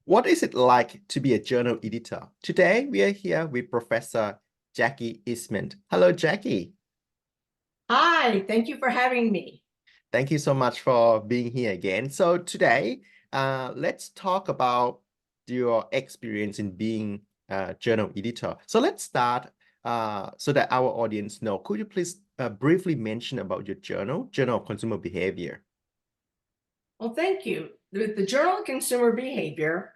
What is it like to be a journal editor? Today, we are here with Professor Jackie Eastman. Hello, Jackie. Hi, thank you for having me. Thank you so much for being here again. So today, let's talk about your experience in being a journal editor. So let's start so that our audience know. Could you please briefly mention about your Journal of Consumer Behavior? Well, thank you. With the Journal of Consumer Behavior,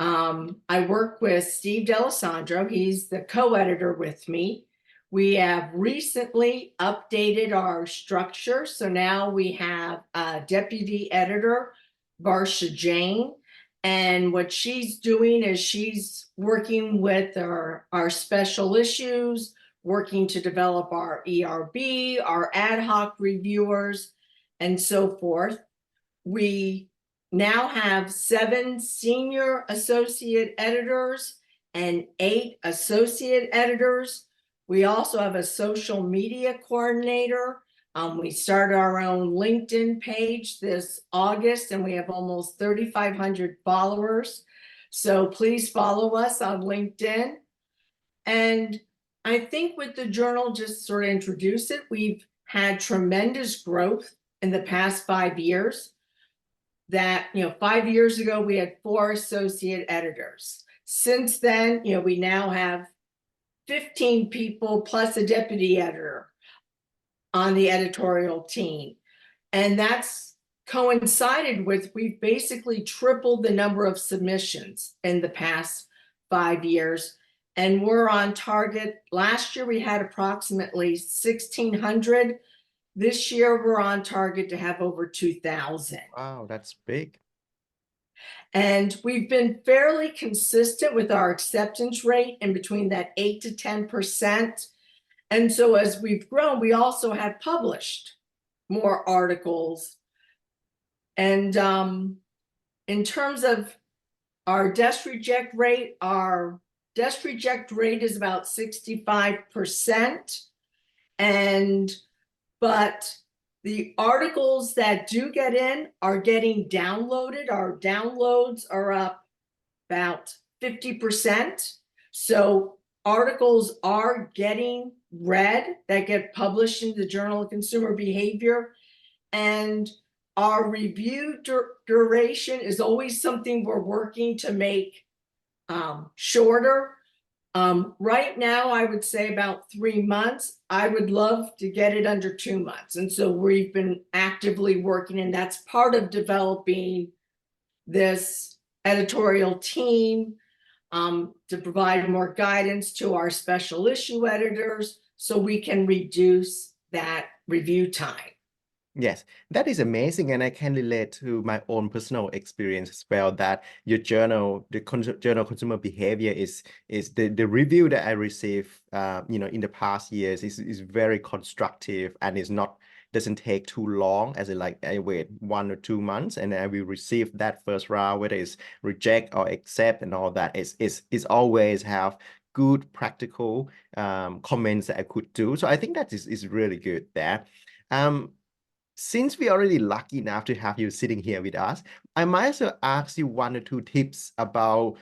I work with Steve D'Alessandro. He's the co-editor with me. We have recently updated our structure. So now we have a deputy editor, Varsha Jain. And what she's doing is she's working with our special issues, working to develop our ERB, our ad hoc reviewers, and so forth. We now have 7 senior associate editors and 8 associate editors. We also have a social media coordinator. We started our own LinkedIn page this August, and we have almost 3,500 followers. So please follow us on LinkedIn. And I think with the journal, just sort of introduce it, we've had tremendous growth in the past 5 years. That 5 years ago we had 4 associate editors. Since then, we now have 15 people plus a deputy editor on the editorial team, and that's coincided with we've basically tripled the number of submissions in the past 5 years, and we're on target. Last year we had approximately 1,600. This year, we're on target to have over 2,000. Wow, that's big. And we've been fairly consistent with our acceptance rate in between that 8 to 10%. And so as we've grown, we also have published more articles. And in terms of our desk reject rate is about 65%. But the articles that do get in are getting downloaded. Our downloads are up about 50%. So articles are getting read that get published in the Journal of Consumer Behavior. And our review duration is always something we're working to make shorter. Right now, I would say about 3 months. I would love to get it under 2 months. And so we've been actively working, and that's part of developing this editorial team to provide more guidance to our special issue editors so we can reduce that review time. Yes, that is amazing, and I can relate to my own personal experience as well. That your journal, Journal Consumer Behavior, is the review that I receive, in the past years is very constructive, and is not doesn't take too long. As in, like, I wait 1 or 2 months, and I will receive that first round, whether it's reject or accept and all that. Is always have good practical comments that I could do. So I think that is really good there. Um, since we're already lucky enough to have you sitting here with us, I might as well ask you 1 or 2 tips about,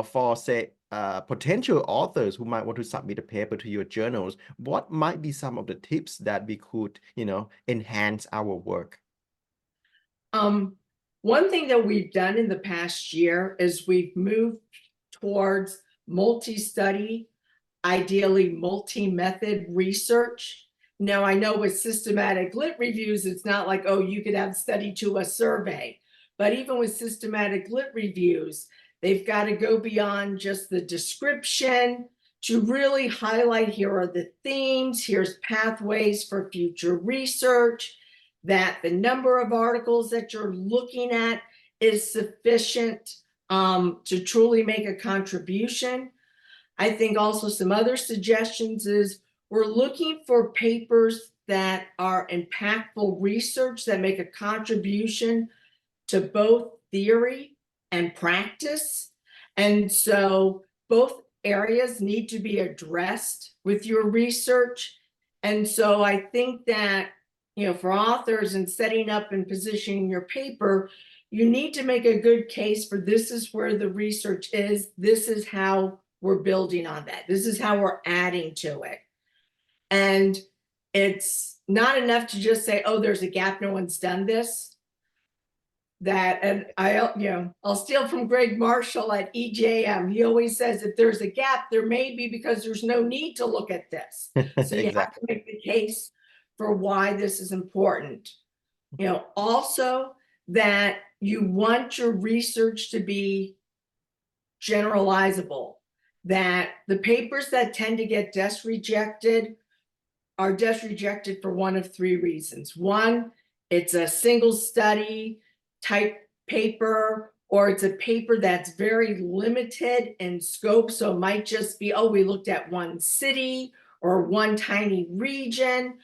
for say, potential authors who might want to submit a paper to your journals. What might be some of the tips that we could, enhance our work? One thing that we've done in the past year is we've moved towards multi-study, ideally multi-method research. Now, I know with systematic lit reviews, it's not like, oh, you could have study to a survey. But even with systematic lit reviews, they've got to go beyond just the description to really highlight, here are the themes, here's pathways for future research, that the number of articles that you're looking at is sufficient to truly make a contribution. I think also some other suggestions is we're looking for papers that are impactful research that make a contribution to both theory and practice. And so both areas need to be addressed with your research. And so I think that, for authors and setting up and positioning your paper, you need to make a good case for this is where the research is. This is how we're building on that. This is how we're adding to it. And it's not enough to just say, oh, there's a gap, no one's done this. That, and I'll steal from Greg Marshall at EJM. He always says if there's a gap, there may be because there's no need to look at this. So you have to make the case for why this is important. Also that you want your research to be generalizable, that the papers that tend to get desk rejected are desk rejected for one of three reasons. One, it's a single study type paper, or it's a paper that's very limited in scope. So it might just be, oh, we looked at one city or one tiny region,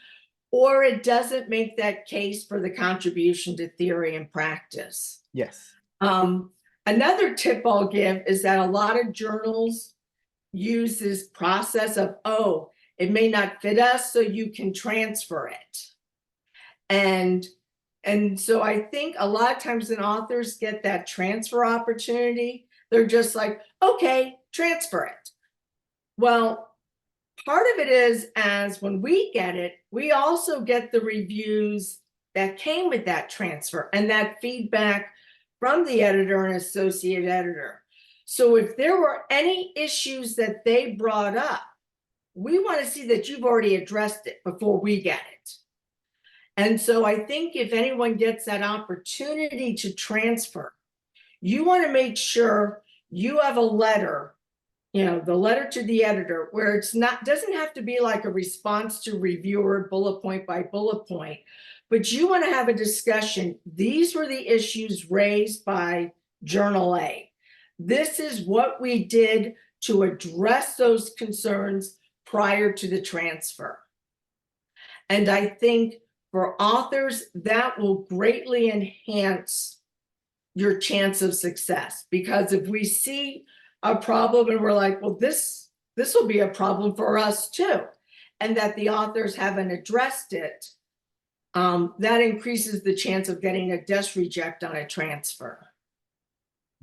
or it doesn't make that case for the contribution to theory and practice. Yes. Another tip I'll give is that a lot of journals use this process of, oh, it may not fit us, so you can transfer it. And so I think a lot of times when authors get that transfer opportunity, they're just like, okay, transfer it. Well, part of it is, as when we get it, we also get the reviews that came with that transfer and that feedback from the editor and associate editor. So if there were any issues that they brought up, we want to see that you've already addressed it before we get it. And so I think if anyone gets that opportunity to transfer, you want to make sure you have a letter, the letter to the editor, where it's not, doesn't have to be like a response to reviewer bullet point by bullet point, but you want to have a discussion. These were the issues raised by Journal A. This is what we did to address those concerns prior to the transfer. And I think for authors, that will greatly enhance your chance of success. Because if we see a problem and we're like, well, this will be a problem for us too, and that the authors haven't addressed it, that increases the chance of getting a desk reject on a transfer.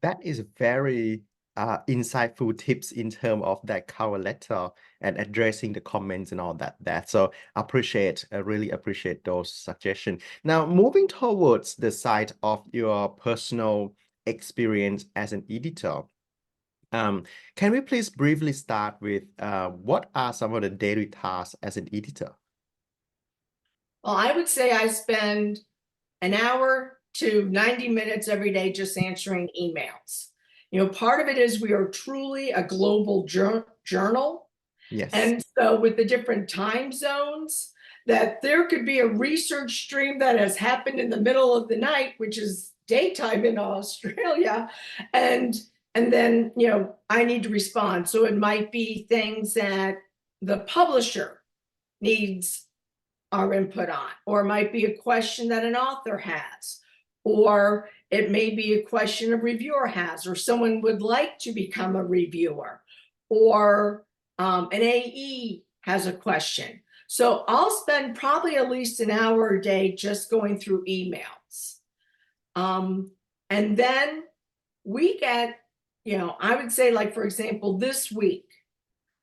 That is very insightful tips in terms of that cover letter and addressing the comments and all that. So really appreciate those suggestions. Now, moving towards the side of your personal experience as an editor, can we please briefly start with what are some of the daily tasks as an editor? Well, I would say I spend an hour to 90 minutes every day just answering emails. Part of it is we are truly a global journal. Yes. And so with the different time zones, that there could be a research stream that has happened in the middle of the night, which is daytime in Australia. And then, I need to respond. So it might be things that the publisher needs our input on, or it might be a question that an author has, or it may be a question a reviewer has, or someone would like to become a reviewer, or an AE has a question. So I'll spend probably at least an hour a day just going through emails. And then we get, I would say, like, for example, this week,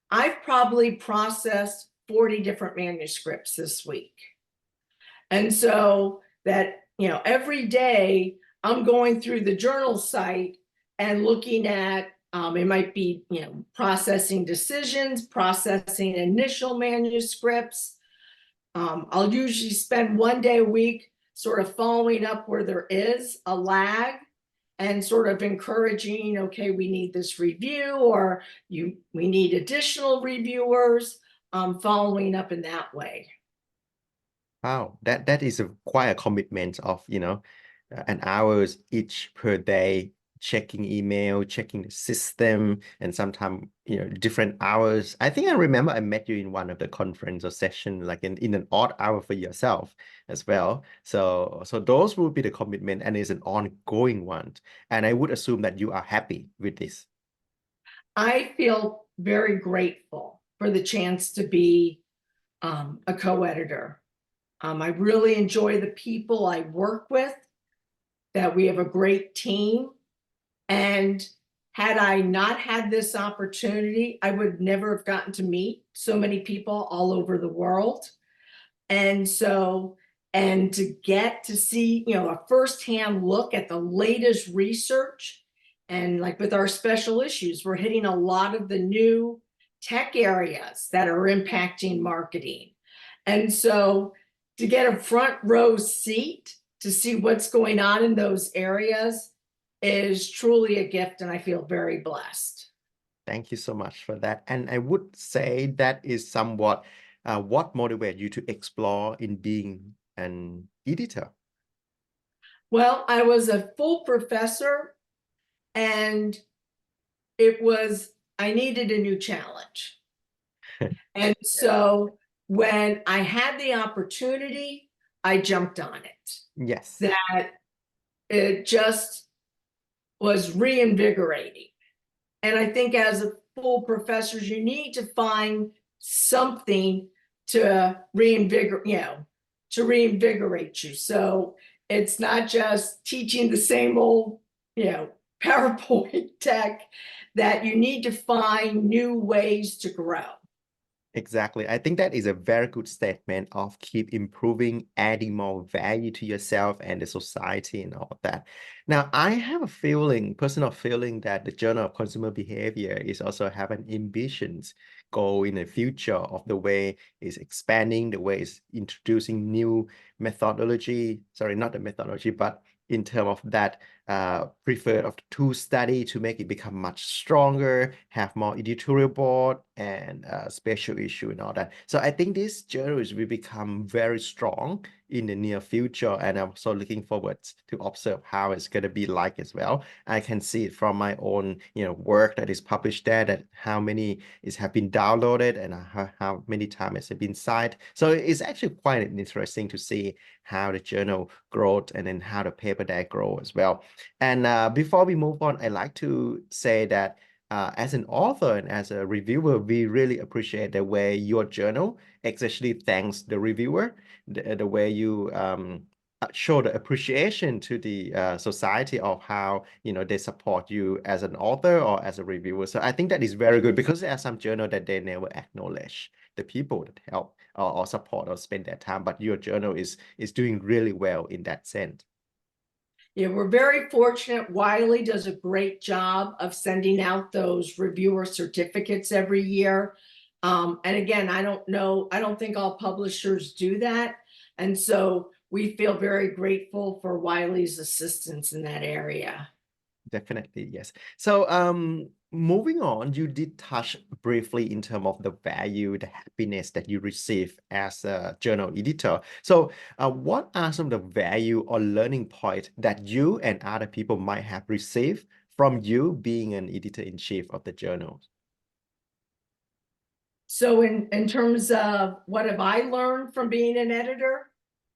I've probably processed 40 different manuscripts this week. And so that, every day I'm going through the journal site and looking at, it might be, processing decisions, processing initial manuscripts. I'll usually spend one day a week sort of following up where there is a lag and sort of encouraging, okay, we need this review, or we need additional reviewers, following up in that way. Wow, that is quite a commitment of, an hours each per day, checking email, checking the system, and sometimes, different hours. I think I remember I met you in one of the conference or session, like in an odd hour for yourself as well. So those will be the commitment, and it's an ongoing one. And I would assume that you are happy with this. I feel very grateful for the chance to be a co-editor. I really enjoy the people I work with. that we have a great team. And had I not had this opportunity, I would never have gotten to meet so many people all over the world. And so, and to get to see, a firsthand look at the latest research, and like with our special issues, we're hitting a lot of the new tech areas that are impacting marketing. And so to get a front row seat to see what's going on in those areas is truly a gift, and I feel very blessed. Thank you so much for that. And I would say that is somewhat what motivates you to explore in being an editor. Well, I was a full professor, and I needed a new challenge. And so when I had the opportunity, I jumped on it. Yes. That it just was reinvigorating. And I think as a full professors, you need to find something to reinvigorate you. So it's not just teaching the same old, PowerPoint tech, that you need to find new ways to grow. Exactly. I think that is a very good statement of keep improving, adding more value to yourself and the society and all of that. Now, I have a personal feeling that the Journal of Consumer Behavior is also having ambitions goal in the future of the way it's expanding, the way it's introducing new methodology. Sorry, not the methodology, but in terms of that preferred of the tool study to make it become much stronger, have more editorial board and special issue and all that. So I think this journal will become very strong in the near future, and I'm so looking forward to observe how it's going to be like as well. I can see it from my own work that is published there, that how many have been downloaded and how many times it's been cited. So it's actually quite interesting to see how the journal growth and then how the paper there grow as well. And before we move on, I'd like to say that as an author and as a reviewer, we really appreciate the way your journal especially thanks the reviewer, the way you show the appreciation to the society of how they support you as an author or as a reviewer. So I think that is very good, because there are some journal that they never acknowledge the people that help or support or spend their time, but your journal is doing really well in that sense. Yeah, we're very fortunate. Wiley does a great job of sending out those reviewer certificates every year. And again, I don't think all publishers do that. And so we feel very grateful for Wiley's assistance in that area. Definitely, yes. So, moving on, you did touch briefly in terms of the value, the happiness that you receive as a journal editor. So, what are some of the value or learning point that you and other people might have received from you being an editor-in-chief of the journal? So in terms of what have I learned from being an editor?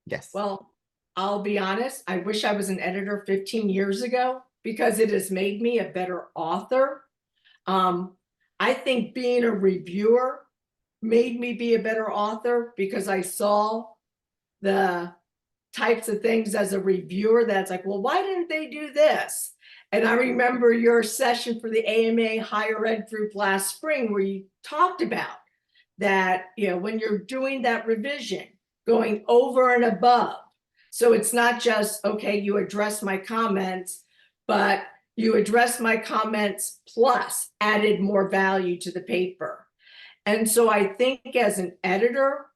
Yes. Well, I'll be honest, I wish I was an editor 15 years ago, because it has made me a better author. I think being a reviewer made me be a better author, because I saw the types of things as a reviewer that's like, well, why didn't they do this? And I remember your session for the AMA Higher Ed group last spring, where you talked about that, when you're doing that revision, going over and above. So it's not just, okay, you address my comments, but you address my comments plus added more value to the paper. And so I think as an editor,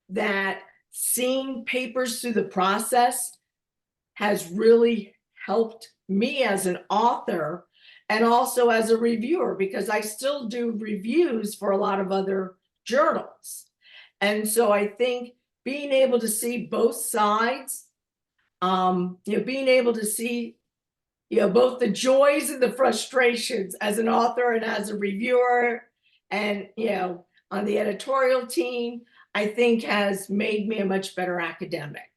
that seeing papers through the process has really helped me as an author, and also as a reviewer, because I still do reviews for a lot of other journals. And so I think being able to see both sides, being able to see, both the joys and the frustrations as an author and as a reviewer, and, on the editorial team, I think has made me a much better academic.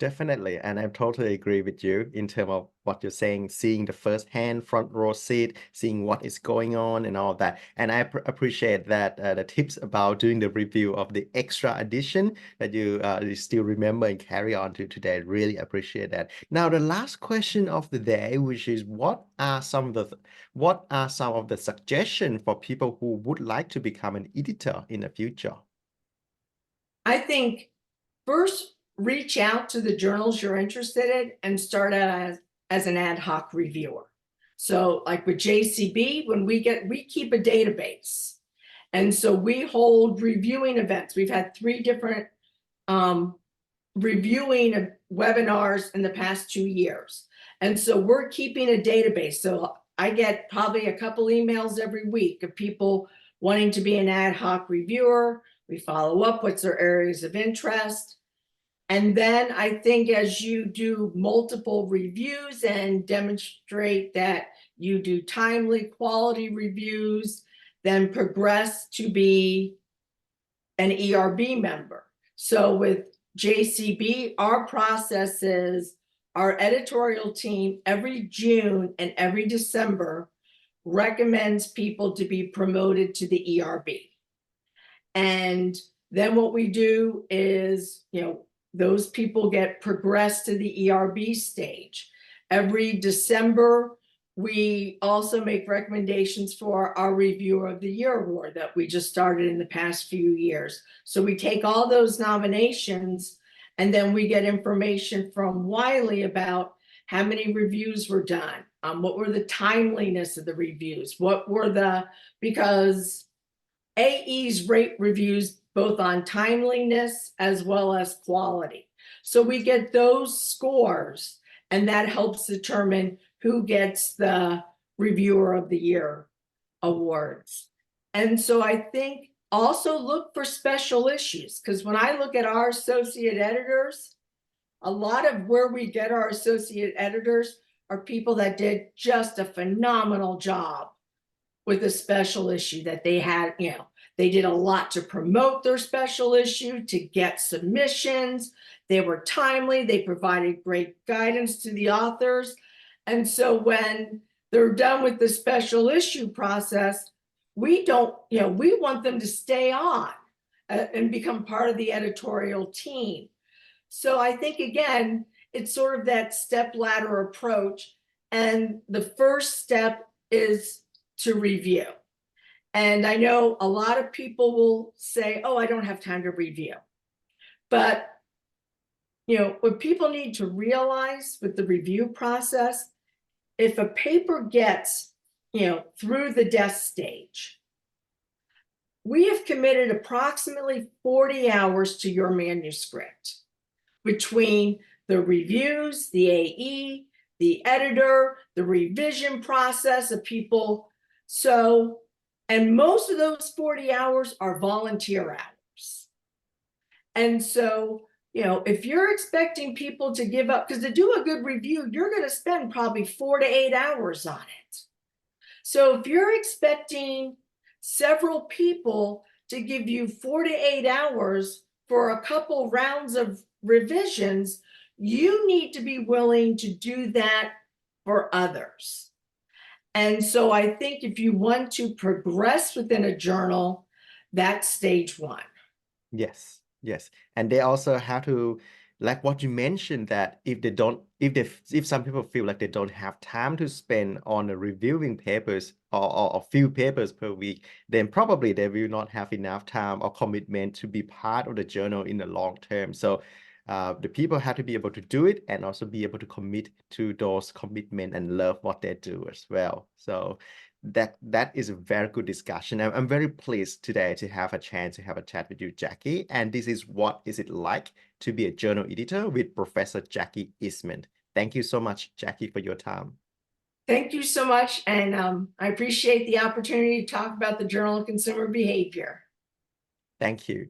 Definitely, and I totally agree with you in terms of what you're saying, seeing the first-hand front row seat, seeing what is going on and all that. And I appreciate that the tips about doing the review of the extra edition that you still remember and carry on to today. Really appreciate that. Now, the last question of the day, which is what are some of the suggestions for people who would like to become an editor in the future? I think first reach out to the journals you're interested in and start out as an ad hoc reviewer. So like with JCB, when we keep a database. And so we hold reviewing events. We've had 3 different reviewing webinars in the past 2 years. And so we're keeping a database. So I get probably a couple emails every week of people wanting to be an ad hoc reviewer. We follow up what's their areas of interest. And then I think as you do multiple reviews and demonstrate that you do timely quality reviews, then progress to be an ERB member. So with JCB, our process is our editorial team every June and every December recommends people to be promoted to the ERB. And then what we do is, those people get progressed to the ERB stage. Every December, we also make recommendations for our Reviewer of the Year award that we just started in the past few years. So we take all those nominations and then we get information from Wiley about how many reviews were done, what were the timeliness of the reviews, because AEs rate reviews both on timeliness as well as quality. So we get those scores, and that helps determine who gets the Reviewer of the Year awards. And so I think also look for special issues, because when I look at our associate editors, a lot of where we get our associate editors are people that did just a phenomenal job with a special issue that they had. They did a lot to promote their special issue, to get submissions. They were timely. They provided great guidance to the authors. And so when they're done with the special issue process, we want them to stay on and become part of the editorial team. So I think, again, it's sort of that step ladder approach. And the first step is to review. And I know a lot of people will say, oh, I don't have time to review. But, what people need to realize with the review process, if a paper gets, through the desk stage, we have committed approximately 40 hours to your manuscript between the reviews, the AE, the editor, the revision process of people. So, and most of those 40 hours are volunteer hours. And so, if you're expecting people to give up, because to do a good review, you're going to spend probably 4 to 8 hours on it. So if you're expecting several people to give you 4 to 8 hours for a couple rounds of revisions, you need to be willing to do that for others. And so I think if you want to progress within a journal, that's stage 1. Yes, yes. And they also have to, like what you mentioned, that if some people feel like they don't have time to spend on reviewing papers or a few papers per week, then probably they will not have enough time or commitment to be part of the journal in the long term. So the people have to be able to do it and also be able to commit to those commitment and love what they do as well. So that is a very good discussion. I'm very pleased today to have a chance to have a chat with you, Jackie. And this is what is it like to be a journal editor with Professor Jackie Eastman. Thank you so much, Jackie, for your time. Thank you so much. And I appreciate the opportunity to talk about the Journal of Consumer Behavior. Thank you.